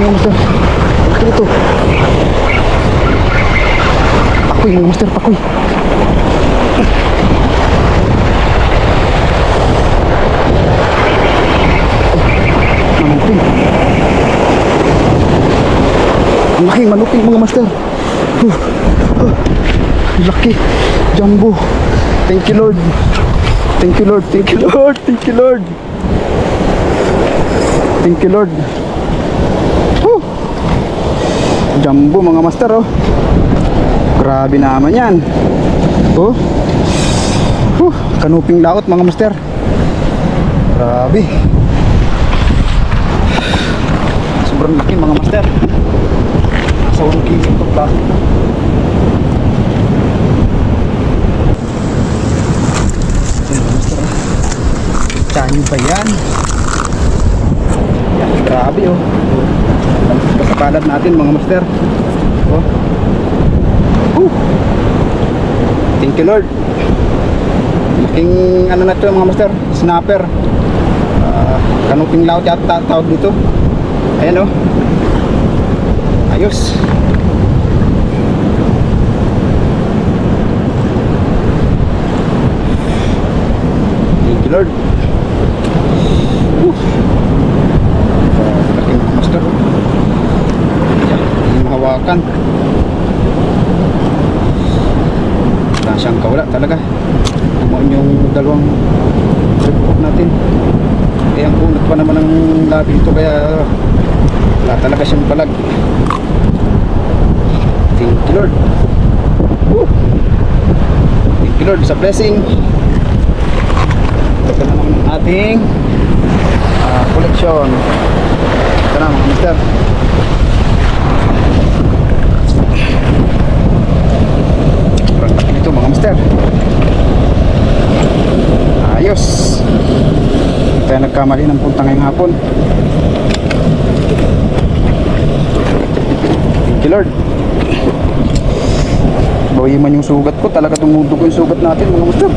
mga master. Ito. Pakoy mga master, pakoy. Manuping. Ang laking manuping mga master. Laki. Jumbo. Thank you Lord. Thank you Lord. Thank you Lord. Thank you Lord. Thank you Lord. Jumbo mga master oh. Grabe naman yan. Oh. Kanuping laot mga master. Grabe. Sobrang laki mga master. Nasa 1 kilo ito ba? Yan mga master. Chanyo ba yan? Yan, grabe oh. Sa palad natin mga master. Oh. Thank you Lord. Laking ano na ito mga master, snapper. Kanuping laut yata tawag dito. Ayan oh. Ayos. Thank you Lord. Laking master. Hindi mahawakan. Wala siyang kawala talaga. Kumain yung dalawang report natin. Kaya ang punot pa naman ng labi ito, kaya wala talaga siyang palag. Thank you Lord. Thank you Lord sa blessing. Ito na naman ang ating collection. Ito na mga mister. Ito mga mister. Ayos. Tayo nagkamali ng punta ngayong hapon. Thank you Lord. Bawi man yung sugat ko. Talaga tumudugo yung sugat natin mga mister.